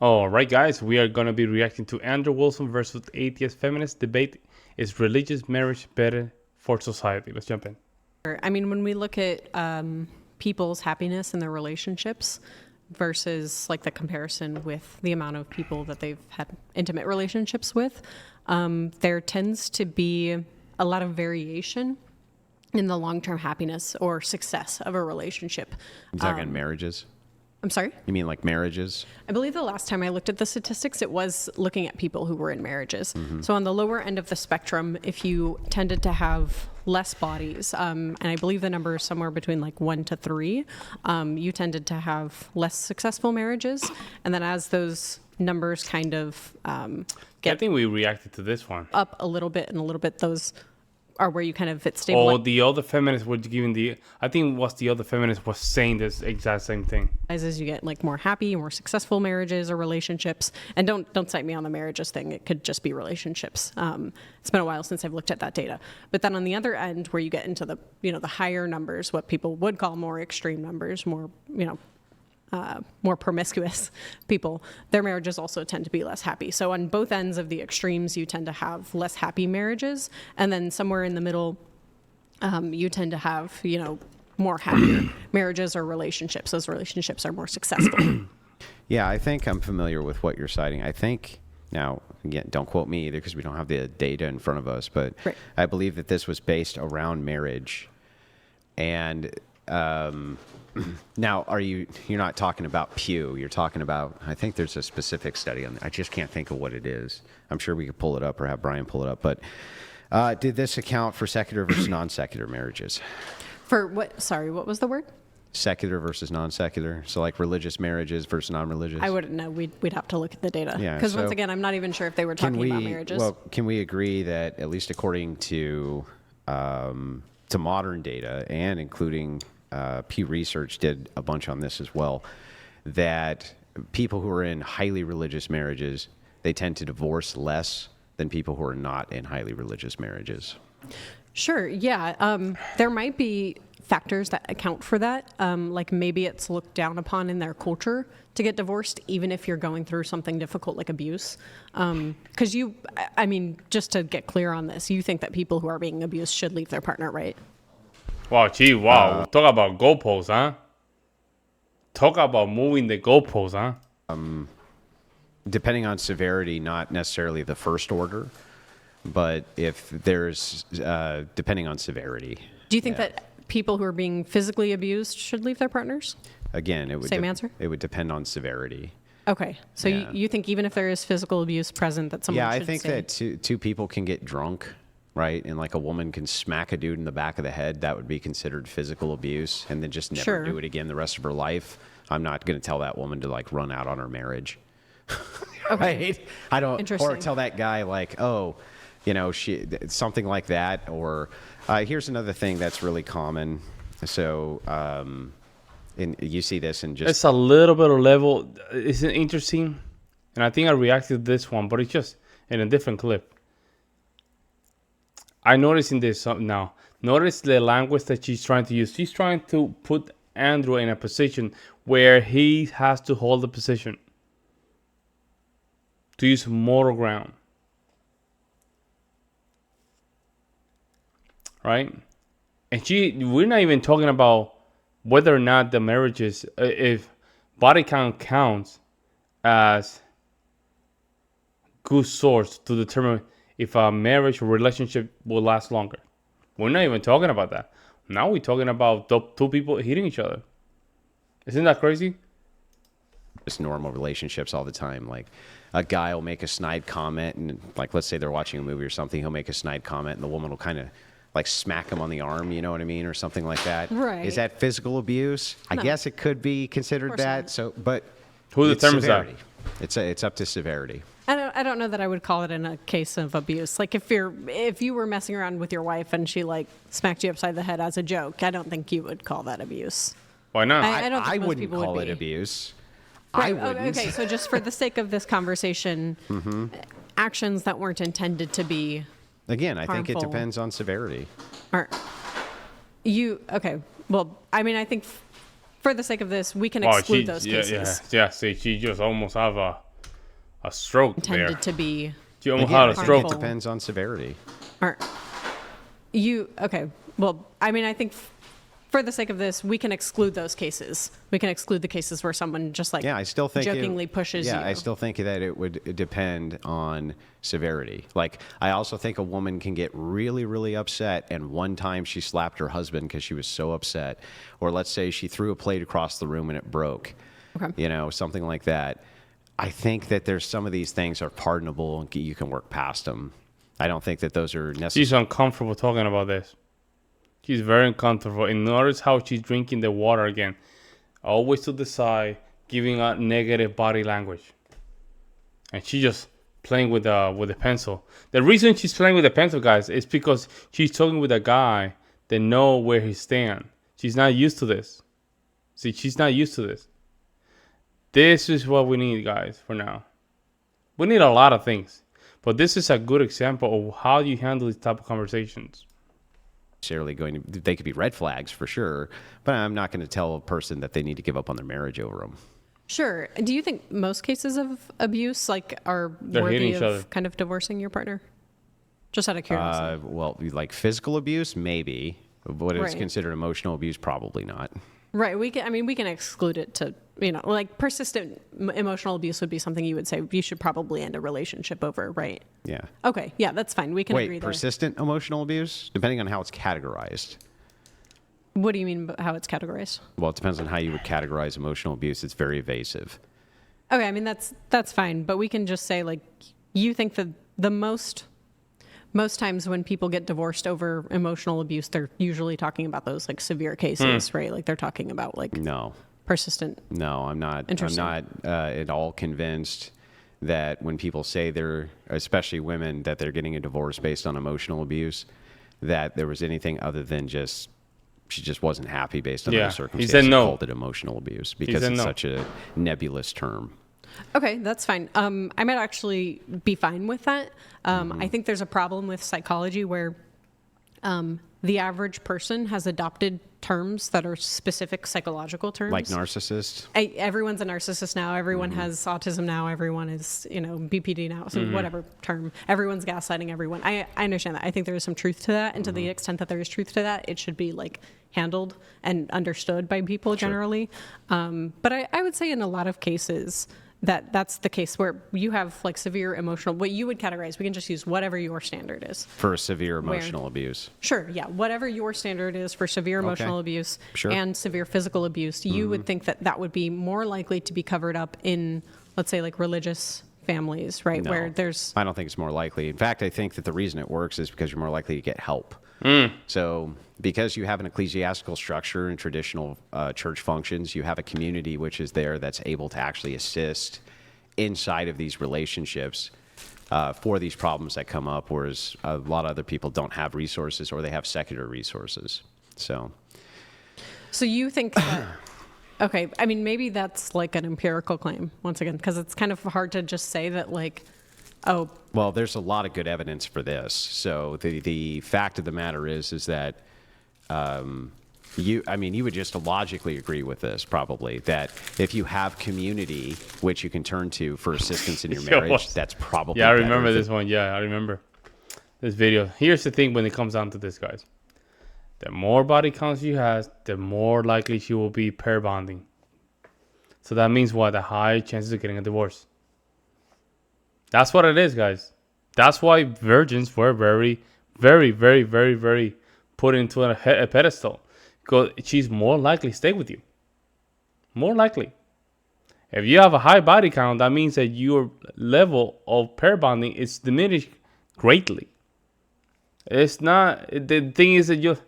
All right, guys, we are going to be reacting to Andrew Wilson versus Atheist Feminist Debate. Is religious marriage better for society? Let's jump in. I mean, when we look at people's happiness in their relationships versus like the comparison with the amount of people that they've had intimate relationships with, there tends to be a lot of variation in the long-term happiness or success of a relationship. You're talking marriages? I'm sorry? You mean like marriages? I believe the last time I looked at the statistics, it was looking at people who were in marriages. So on the lower end of the spectrum, if you tended to have less bodies, and I believe the number is somewhere between like 1 to 3, you tended to have less successful marriages. And then as those numbers kind of I get think we reacted to this one. up a little bit, those are where you kind of it's Oh, stable. the other feminists were giving I think what the other feminists was saying this exact same thing. As you get like more happy, more successful marriages or relationships, and don't cite me on the marriages thing. It could just be relationships. It's been a while since I've looked at that data. But then on the other end, where you get into the the higher numbers, what people would call more extreme numbers, more more promiscuous people, their marriages also tend to be less happy. So on both ends of the extremes, you tend to have less happy marriages, and then somewhere in the middle, you tend to have more happier marriages or relationships. Those relationships are more successful. Yeah, I think I'm familiar with what you're citing. I think, now, again, don't quote me either because we don't have the data in front of us, but Right. I believe that this was based around marriage. And now, you're not talking about Pew. You're talking about, I think there's a specific study on that. I just can't think of what it is. I'm sure we could pull it up or have Brian pull it up. But did this account for secular versus non-secular marriages? For what? Sorry, what was the word? Secular versus non-secular. So like religious marriages versus non-religious. I wouldn't know. We'd have to look at the data. Yeah, Because once so again, I'm not even sure if they were talking about marriages. Well, can we agree that at least according to modern data and including Pew Research did a bunch on this as well, that people who are in highly religious marriages, they tend to divorce less than people who are not in highly religious marriages. Sure. Yeah. There might be factors that account for that. Like maybe it's looked down upon in their culture to get divorced, even if you're going through something difficult like abuse. Because I mean, just to get clear on this, you think that people who are being abused should leave their partner, right? Wow, gee, wow. Talk about goalposts, huh? Talk about moving the goalposts, huh? Depending on severity, not necessarily the first order, but if there's, depending on severity. Do you think that people who are being physically abused should leave their partners? Again, it would Same answer? It would depend on severity. Okay. So Yeah. you think even if there is physical abuse present that someone Yeah, should I think stay? that two people can get drunk, right? And like a woman can smack a dude in the back of the head. That would be considered physical abuse, and then just never Sure. do it again the rest of her life. I'm not going to tell that woman to like run out on her marriage. Right? I don't, or Interesting. tell that guy like, oh, something like that. Or here's another thing that's really common. So, and you see this in just It's a little bit of level. It's interesting. And I think I reacted to this one, but it's just in a different clip. I noticed in this now. Notice the language that she's trying to use. She's trying to put Andrew in a position where he has to hold the position. To use moral ground. Right? And we're not even talking about whether or not the marriages, if body count counts as good source to determine if a marriage or relationship will last longer. We're not even talking about that. Now we're talking about two people hitting each other. Isn't that crazy? just normal relationships all the time. Like a guy will make a snide comment, and like let's say they're watching a movie or something, he'll make a snide comment, and the woman will kind of like smack him on the arm, you know what I mean, or something like that. Right. Is that physical abuse? I guess it could be considered that. not. So, but Who it's determines that? severity. It's up to severity. I don't know that I would call it in a case of abuse. Like if you were messing around with your wife and she like smacked you upside the head as a joke, I don't think you would call that abuse. Why not? I don't think I most wouldn't people would call it be. abuse. Right, I wouldn't. Okay, so just for the sake of this conversation, actions that weren't intended to be Again, I think it harmful. depends on severity. are okay. Well, I mean, I think for the sake of this, we can Oh, exclude those cases. Yeah. See, she just almost have a a stroke intended there. to be. You almost Again, had I a think stroke. it depends on severity. Or you okay? Well, I mean, I think for the sake of this, we can exclude those cases. We can exclude the cases where someone just like I still think jokingly pushes you. I still think that it would depend on severity. Like, I also think a woman can get really, really upset, and one time she slapped her husband because she was so upset, or let's say she threw a plate across the room and it broke. Okay. Something like that. I think that there's some of these things are pardonable and you can work past them. I don't think that those are necessary. She's uncomfortable talking about this. She's very uncomfortable. And notice how she's drinking the water again. Always to the side, giving out negative body language. And she's just playing with the pencil. The reason she's playing with the pencil, guys, is because she's talking with a guy that know where he stands. She's not used to this. See, she's not used to this. This is what we need, guys, for now. We need a lot of things. But this is a good example of how you handle these type of conversations. Necessarily they could be red flags for sure, but I'm not going to tell a person that they need to give up on their marriage over them. Sure. Do you think most cases of abuse are They're hitting worthy each of other. kind of divorcing your partner? Just out of curiosity. Well, like physical abuse, maybe. What is Right. considered emotional abuse, probably not. Right. We can exclude it to, like persistent emotional abuse would be something you would say you should probably end a relationship over, right? Yeah. Okay. Yeah, that's fine. We can agree Wait, there. persistent emotional abuse? Depending on how it's categorized. What do you mean how it's categorized? Well, it depends on how you would categorize emotional abuse. It's very evasive. Okay, I mean that's fine, but we can just say like you think that the most times when people get divorced over emotional abuse, they're usually talking about those like severe cases, right? Like they're talking about like No. persistent. No, I'm not. I'm Interesting. not at all convinced that when people say they're, especially women, that they're getting a divorce based on emotional abuse, that there was anything other than just she just wasn't happy based on Yeah, those he circumstances. said no. Called it emotional abuse because said it's no. such a nebulous term. Okay, that's fine. I might actually be fine with that. I think there's a problem with psychology where the average person has adopted terms that are specific psychological terms. Like narcissist. Everyone's a narcissist now. Everyone has autism now. Everyone is, BPD now. So whatever term. Everyone's gaslighting everyone. I understand that. I think there is some truth to that. And to the extent that there is truth to that, it should be like handled and understood by people generally. But I would say in a lot of cases, that's the case where you have like severe emotional, what you would categorize, we can just use whatever your standard is. For severe emotional abuse. Sure, yeah. Whatever your standard is for severe emotional abuse Sure. and severe physical abuse, you would think that would be more likely to be covered up in, let's say, like religious families, right? No, Where there's... I don't think it's more likely. In fact, I think that the reason it works is because you're more likely to get help. So because you have an ecclesiastical structure and traditional church functions, you have a community which is there that's able to actually assist inside of these relationships for these problems that come up, whereas a lot of other people don't have resources or they have secular resources. So you think that... Okay, I mean, maybe that's like an empirical claim, once again, because it's kind of hard to just say that, like, oh... Well, there's a lot of good evidence for this. So the fact of the matter is that you would just logically agree with this probably, that if you have community which you can turn to for assistance in your marriage, that's probably Yeah, I better remember than- this one. Yeah, I remember this video. Here's the thing when it comes down to this, guys. The more body counts you have, the more likely she will be pair bonding. So that means what? The higher chances of getting a divorce. That's what it is, guys. That's why virgins were very, very, very, very, very put into a pedestal. Because she's more likely to stay with you. More likely. If you have a high body count, that means that your level of pair bonding is diminished greatly. It's not... The thing is that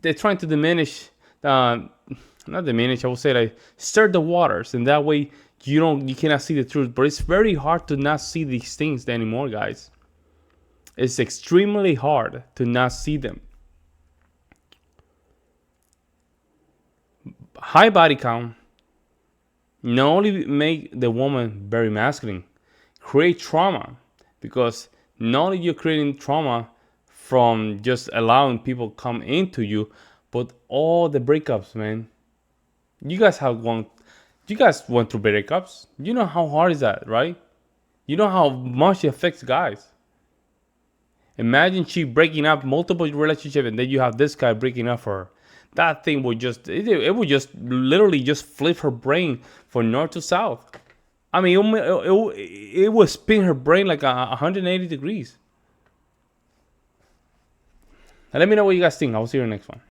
they're trying to diminish... not diminish, I would say like stir the waters. And that way... You cannot see the truth, but it's very hard to not see these things anymore, guys. It's extremely hard to not see them. High body count not only make the woman very masculine, create trauma, because not only you're creating trauma from just allowing people come into you, but all the breakups, man. You guys went through breakups. You know how hard is that, right? You know how much it affects guys. Imagine she breaking up multiple relationships, and then you have this guy breaking up for her. That thing would just, it would just literally just flip her brain from north to south. I mean, it would spin her brain like 180 degrees. And let me know what you guys think. I'll see you in the next one.